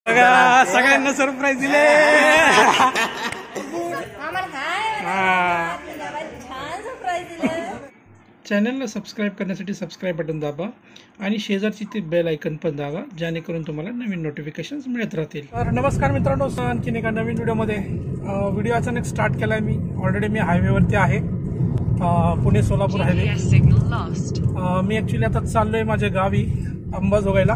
सगळ्यांना सरप्राईज दिले. चॅनलला सबस्क्राईब करण्यासाठी सबस्क्राईब बटन दाबा आणि शेजारची ती बेल आयकन पण दाबा, जेणेकरून तुम्हाला नवीन नोटिफिकेशन्स मिळत राहतील. तर नमस्कार मित्रांनो, आणखीन एका नवीन व्हिडिओमध्ये व्हिडिओ अचानक स्टार्ट केला आहे. ऑलरेडी मी हायवेवरती आहे, पुणे सोलापूर हायवे. मी ॲक्च्युली आता चाललो आहे माझ्या गावी अंबाजोगाईला.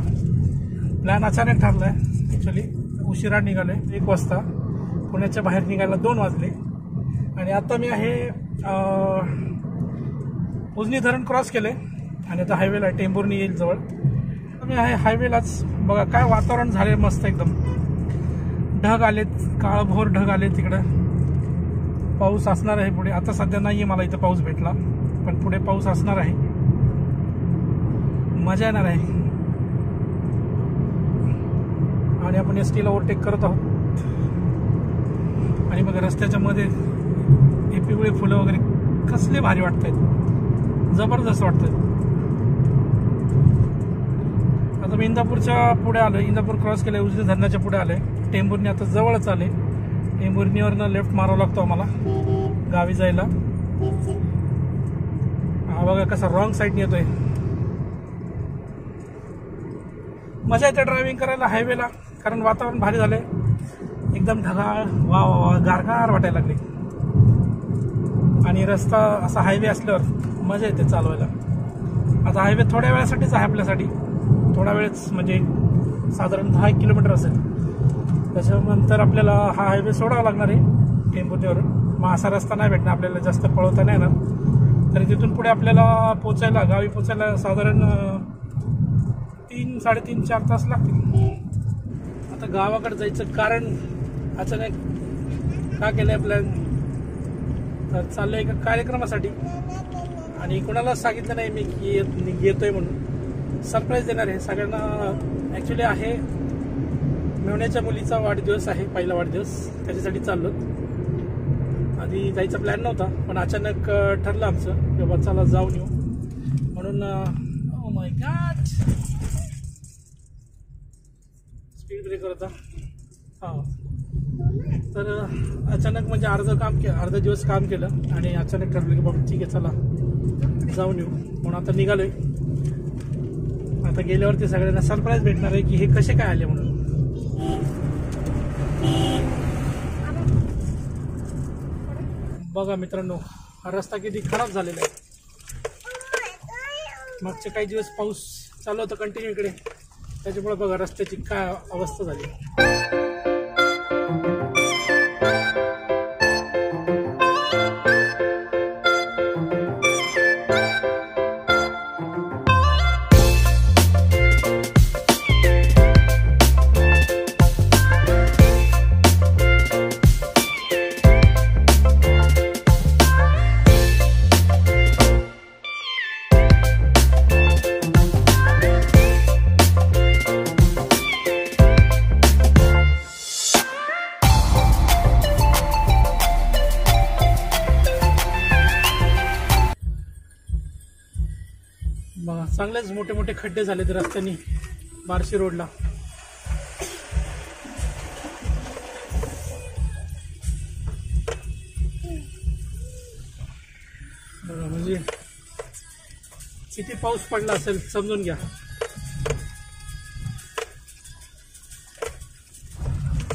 प्लॅन अचानक ठरला आहे. ॲक्च्युली उशिरा निघालो आहे, 1 वाजता. पुण्याच्या बाहेर निघायला 2 वाजले आणि आता मी आहे उजनी धरण क्रॉस केले आणि आता हायवेला टेंभुर्णी येईल जवळ. मी आहे हायवेलाच. बघा काय वातावरण झाले मस्त एकदम. ढग आलेत, काळभोर ढग आले. तिकडं पाऊस असणार आहे पुढे. आता सध्या नाही आहे, मला इथं पाऊस भेटला, पण पुढे पाऊस असणार आहे. मजा येणार आहे. आणि आपण एसटीला ओव्हरटेक करत आहोत. आणि बघा रस्त्याच्या मध्ये हे पिवळे फुलं वगैरे कसले भारी वाटत आहेत, जबरदस्त वाटत आहेत. आता मी इंदापूरच्या पुढे आलो. इंदापूर क्रॉस केलं, उजनी धरणाच्या पुढे आले. टेंभुर्णी आता जवळच आले. टेंभुर्णीवरनं लेफ्ट मारावं लागतो आम्हाला गावी जायला. हा बघा कसा रॉंग साईडने येतोय. मजा येते ड्रायव्हिंग करायला हायवेला, कारण वातावरण भारी झालंय. एकदम ढगाळ, वा वा गारगार वाटायला लागले. आणि रस्ता असा हायवे असल्यावर मजा येते चालवायला. आता हायवे थोड्या वेळासाठीच आहे आपल्यासाठी, थोडा वेळच म्हणजे साधारण 10 किलोमीटर असेल. त्याच्यानंतर आपल्याला हा हायवे सोडावा लागणार आहे टेंभुर्णीवरून. मग असा रस्ता नाही भेटणार आपल्याला, जास्त पळवता नाही येणार. तरी तिथून पुढे आपल्याला पोचायला, गावी पोचायला साधारण 3-3.5-4 तास लागतील. आता गावाकडे जायचं कारण अचानक का केलंय प्लॅन, तर चाललंय एका कार्यक्रमासाठी. आणि कोणाला सांगितलं नाही मी की येतोय म्हणून. सरप्राईज देणार आहे सगळ्यांना. ॲक्च्युली आहे मेवण्याच्या मुलीचा वाढदिवस आहे, पहिला वाढदिवस, त्याच्यासाठी चाललो. आधी जायचा प्लॅन नव्हता, पण अचानक ठरलं आमचं की बाबा चला जाऊन येऊ म्हणून. Oh my God, speed breaker होता. हां, तर अचानक म्हणजे अर्धा दिवस काम केलं आणि अचानक ठरलं की बाबा ठीक आहे चला जाऊन येऊ म्हणून आता निघालोय. आता गेल्यावरती सगळ्यांना सरप्राईज भेटणार आहे की हे कसे काय आले म्हणून. बघा मित्रांनो, हा रस्ता किती खराब झालेला आहे. मागचे काही दिवस पाऊस चालू होता कंटिन्यू इकडे, त्याच्यामुळे बघा रस्त्याची काय अवस्था झाली. चांगलेच मोठे मोठे खड्डे झालेत रस्त्यानी बार्शी रोडला. म्हणजे किती पाऊस पडला असेल समजून घ्या.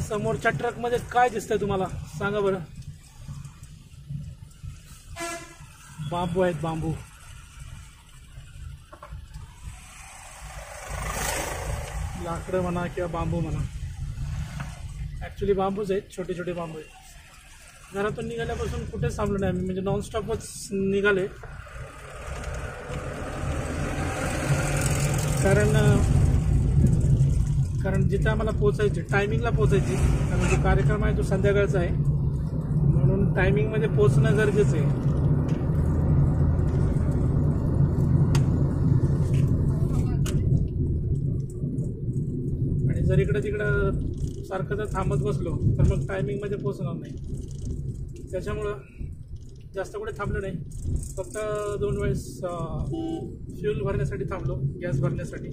समोरच्या ट्रक मध्ये काय दिसतंय तुम्हाला सांगा बरं. बांबू आहेत, बांबू. लाकडं म्हणा किंवा बांबू म्हणा, ॲक्च्युली बांबूच आहेत, छोटे छोटे बांबू आहेत. घरातून निघाल्यापासून कुठेच थांबलो नाही आम्ही, म्हणजे नॉनस्टॉपच निघाले. कारण जिथे आम्हाला पोचायचे, टायमिंगला पोचायची, कारण जो कार्यक्रम आहे तो संध्याकाळचा आहे, म्हणून टायमिंगमध्ये पोचणं गरजेचं आहे. जर इकडं तिकडं सारखं जर थांबत बसलो तर मग टायमिंगमध्ये पोचणार नाही. त्याच्यामुळं जास्त कुठे थांबलो नाही, फक्त 2 वेळेस फ्यूल भरण्यासाठी थांबलो, गॅस भरण्यासाठी.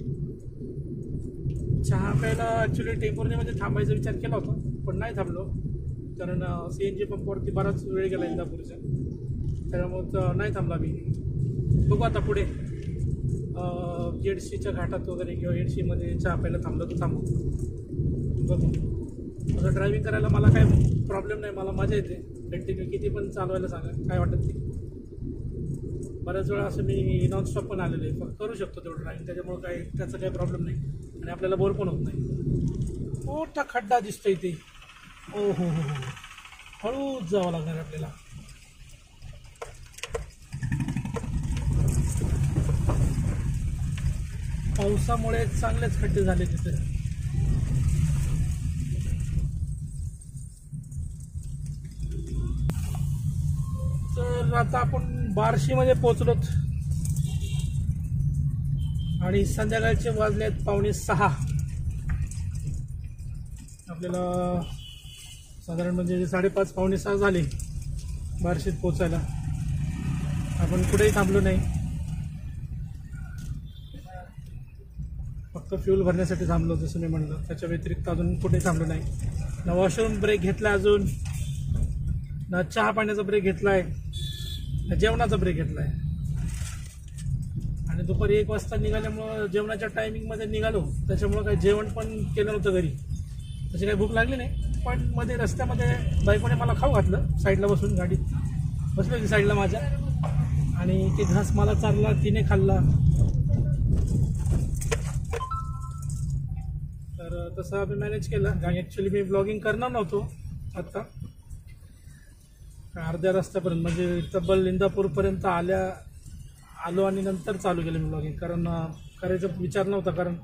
चहा प्यायला ॲक्च्युली टेंभुर्णीमध्ये थांबायचा विचार केला होता, पण नाही थांबलो कारण CNG पंपावरती बराच वेळ गेला इंदापूरच्या, त्याच्यामुळं नाही थांबला मी. बघू आता पुढे येडशीच्या घाटात वगैरे किंवा येडशीमध्ये चहा प्यायला थांबलो तर थांबू. बघू. असं ड्रायव्हिंग करायला मला काय प्रॉब्लेम नाही, मला मजा येते. कंटिन्यू किती पण चालवायला सांगा, काय वाटत नाही. बऱ्याच वेळा असं मी नॉनस्टॉप पण आलेलो आहे, करू शकतो तेवढं ड्रायव्हिंग, त्याच्यामुळं काही त्याचा काही प्रॉब्लेम नाही आणि आपल्याला बोर पण होत नाही. मोठा खड्डा दिसतो इथे. ओ हो हो हो, हळूच जावं लागणार आपल्याला. पावसामुळे चांगलेच खड्डे झाले तिथे. तर आता आपण बार्शीमध्ये पोहोचलोत आणि संध्याकाळचे वाजलेत 5:45. आपल्याला साधारण म्हणजे 5:30 5:45 झाले बार्शीत पोचायला. आपण कुठेही थांबलो नाही, फक्त फ्यूल भरण्यासाठी थांबलो जसं मी म्हणलं. त्याच्या व्यतिरिक्त अजून कुठेही थांबलो नाही. ना वॉशरूम ब्रेक घेतला अजून, ना चहा पाण्याचा ब्रेक घेतलाय, ना जेवणाचा ब्रेक घेतलाय. आणि दुपारी 1 वाजता निघाल्यामुळं जेवणाच्या टायमिंगमध्ये निघालो, त्याच्यामुळं काही जेवण पण केलं नव्हतं घरी. तशी काही भूक लागली नाही, पण मध्ये रस्त्यामध्ये बायकोने मला खाऊ घातलं. साईडला बसून गाडीत बसलो होती साईडला माझ्या, आणि ते घास मला चारला, तिने खाल्ला. तर तसं आम्ही मॅनेज केलं. ॲक्च्युली मी ब्लॉगिंग करणार नव्हतो आत्ता, अर्ध्या रस्त्यापर्यंत म्हणजे तब्बल इंदापूरपर्यंत आलो आणि नंतर चालू केलं मी ब्लॉगिंग, कारण करायचा विचार नव्हता. कारण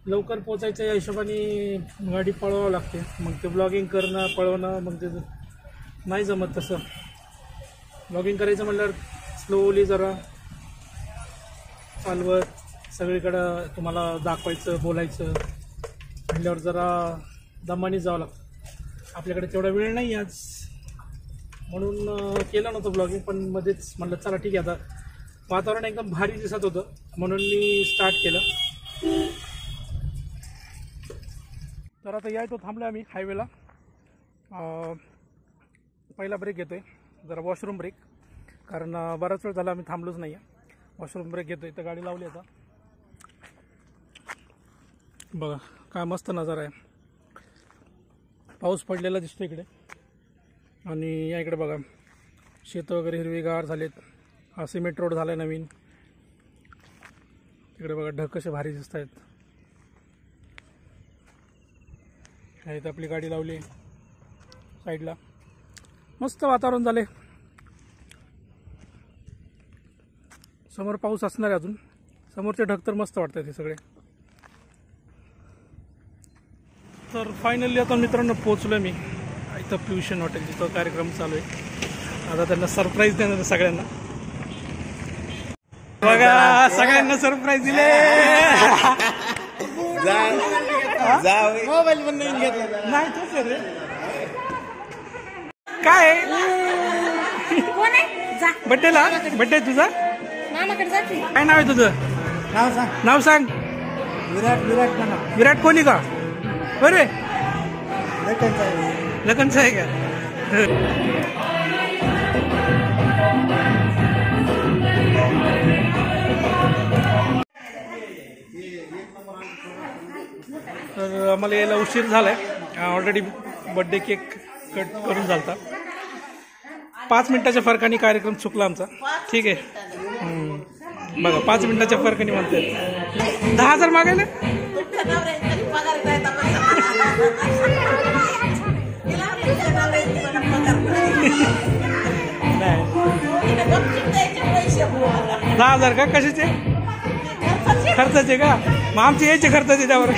लवकर पोचायच्या या हिशोबाने गाडी पळवावं लागते, मग ते ब्लॉगिंग करणं पळवणं मग ते नाही जमत. तसं ब्लॉगिंग करायचं म्हटल्यावर स्लोली जरा चालवत सगळीकडं तुम्हाला दाखवायचं, बोलायचं म्हटल्यावर जरा दमाने जावं लागतं. आपल्याकडे तेवढा वेळ नाही आज, म्हणून केलं नव्हतं ब्लॉगिंग. पण मध्येच म्हटलं चला ठीक आहे, आता वातावरण एकदम भारी दिसत होतं म्हणून मी स्टार्ट केलं. तर आता यायचो थांबलो आम्ही हायवेला. पहिला ब्रेक घेतो आहे, जरा वॉशरूम ब्रेक, कारण बराच वेळ झाला आम्ही थांबलोच नाही आहे. वॉशरूम ब्रेक घेतो आहे, तर गाडी लावली आता. बघा काय मस्त नजारा आहे, पाऊस पडलेला दिसतो इकडे. आणि या इकडे बघा शेतं वगैरे हिरवीगार झालेत. हा सिमेंट रोड झाला आहे नवीन. तिकडे बघा ढग कसे भारी दिसत आहेत. आहेत आपली गाडी लावली साईडला, मस्त वातावरण झाले. समोर पाऊस असणार आहे अजून. समोरचे ढग तर मस्त वाटतात हे सगळे. तर फायनली आता मित्रांनो पोचलो मी इथं फ्युशन हॉटेल, जिथं कार्यक्रम चालू आहे. आता त्यांना सरप्राईज देणार सगळ्यांना. बघा सगळ्यांना सरप्राईज दिले. मोबाईल पण नाही घेतला नाही तोच रे. काय बड्डेला बड्डे तुझा? काय नाव आहे तुझं? नाव सांग. विराट. विराट कोहली का? बरे लखनचा आहे का? तर आम्हाला यायला उशीर झालाय. ऑलरेडी बर्थडे केक कट करून झालता. 5 मिनिटाच्या फरकाने कार्यक्रम चुकला आमचा. ठीक आहे बघा 5 मिनिटाच्या फरकाने म्हणतात 10,000 मागायला. नाही 10,000 का? कशाचे? खर्चाचे का? मग आमचे यायचे खर्चाचे त्यावर.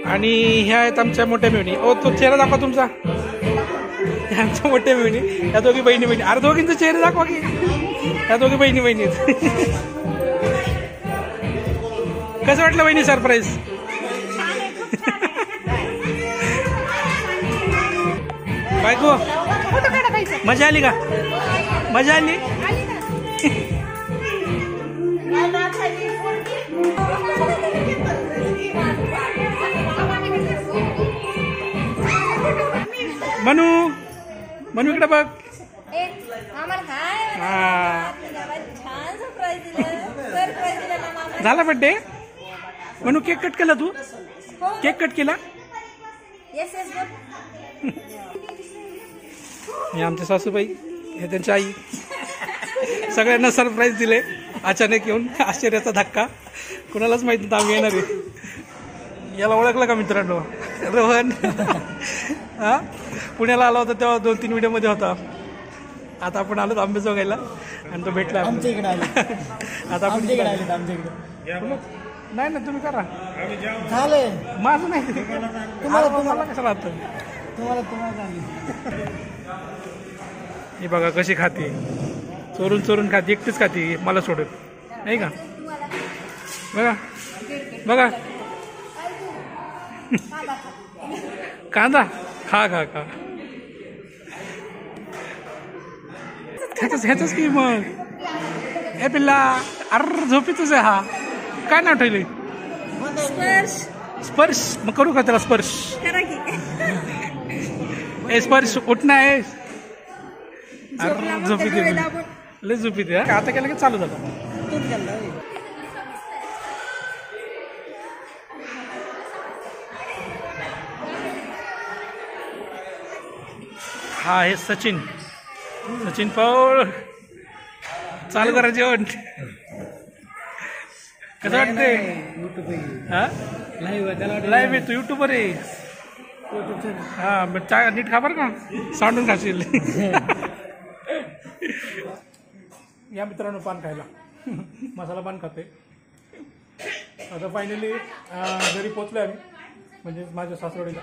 आणि ह्या आहेत आमच्या मोठ्या बहिणी. ओ तो चेहरा दाखवा तुमचा. आमच्या मोठ्या बहिणी, या दोघी बहिणी. अरे दोघींचा चेहरा दाखवा की. या दोघी बहिणी आहेत. कसं वाटलं बहिणी सरप्राईज? बायको मजा आली का? मजा आली. म्हणून इकडे बघ. झाला बर्थडे म्हणून केक कट केला तू केक कट केला. हे आमचे सासूबाई हे त्यांची आई सगळ्यांना सरप्राईज दिले अचानक येऊन. आश्चर्याचा धक्का कुणालाच माहित नव्हतं आम्ही येणार आहे. याला ओळखलं का मित्रांनो रोहन. हा पुण्याला आला होता तेव्हा 2-3 व्हिडिओमध्ये होता. आता आपण आलो आंबेजोगाईला आणि तो भेटला आमच्या इकडे. आता आपण नाही ना तुम्ही करा झालंय माझं नाही तुम्हाला कसं राहतं तुम्हाला. हे बघा कशी खाते चोरून चोरून खाते एकटीच खाते मला सोडत नाही का. बघा बघा कांदा खा खा खा ह्याच की मग. ए पिल्ला अरे झोपीतच आहे हा. काय नाव ठेवले स्पर्श मग करू का त्याला स्पर्श. ए स्पर्श उठणं आहे. अरे झोपीत लय झोपीत आहे. आता केलं की चालू झालं. हा हे सचिन पौळ चालू करा जेवण. कसं वाटतंय हा लाईव्ह आहे तू युट्यूबर आहे. हा नीट खा बरं का सांडून खाशील. या मित्रांनो पान खायला मसाला पान खाते. आता फायनली घरी पोचलो आम्ही म्हणजे माझ्या सासवडीला.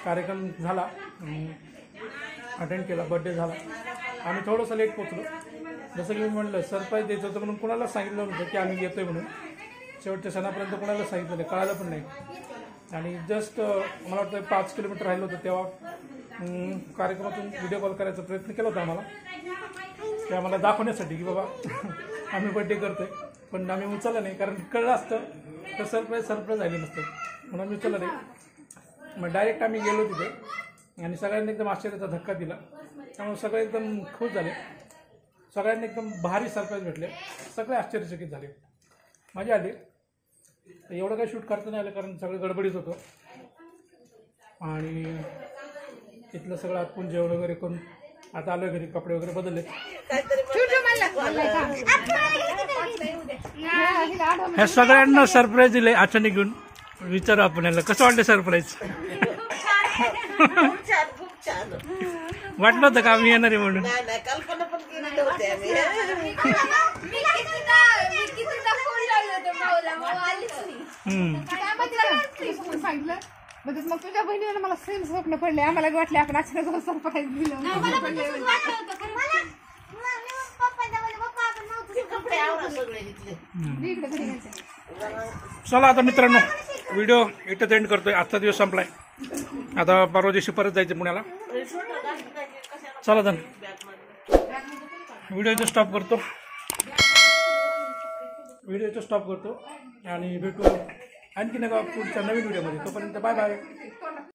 कार्यक्रम झाला अटेंड केला बर्थडे झाला. आम्ही थोडंसं लेट पोचलो. जसं की मी म्हणलं सरप्राईज द्यायचं होतं म्हणून कुणालाच सांगितलं नव्हतं की आम्ही येतोय म्हणून. शेवटच्या सणापर्यंत कुणालाच सांगितलं नाही कळालं पण नाही. आणि जस्ट मला वाटतं 5 किलोमीटर राहिलं होतं तेव्हा कार्यक्रमातून व्हिडिओ कॉल करायचा प्रयत्न केला होता आम्हाला. ते आम्हाला दाखवण्यासाठी की बाबा आम्ही बर्थडे करतोय. पण आम्ही उचललं नाही कारण कळलं असतं तर सरप्राईज झालं नसतं म्हणून आम्ही उचललं नाही. मग डायरेक्ट आम्ही गेलो तिथे आणि सगळ्यांनी एकदम आश्चर्याचा धक्का दिला. त्यामुळे सगळे एकदम खुश झाले. सगळ्यांनी एकदम भारी सरप्राईज भेटले. सगळे आश्चर्यचकित झाले. मजा आली. एवढं काही शूट करता नाही आलं कारण सगळं गडबडीत होतं. आणि इथलं सगळं आतून जेवण वगैरे करून आता आलो घरी. कपडे वगैरे बदलले. ह्या सगळ्यांना सरप्राईज दिले अचानक घेऊन. विचारू आपण याला कसं वाटलं सरप्राईज. वाटलं होतं का आम्ही येणार आहे म्हणून. कल्पना पण केली होती आम्ही. सांगितलं मग तुझ्या बहिणीला मला सेम स्वप्न पडले. आम्हाला वाटले आपण अचानक सरप्राईज दिलं. चला आता मित्रांनो व्हिडिओ इथंच एंड करतोय. आजचा दिवस संपलाय. आता परवा दिवशी परत जायचं पुण्याला. चला तर व्हिडिओ इथं स्टॉप करतो आणि भेटू आणखी नका पुढच्या नवीन व्हिडिओमध्ये. तोपर्यंत बाय बाय.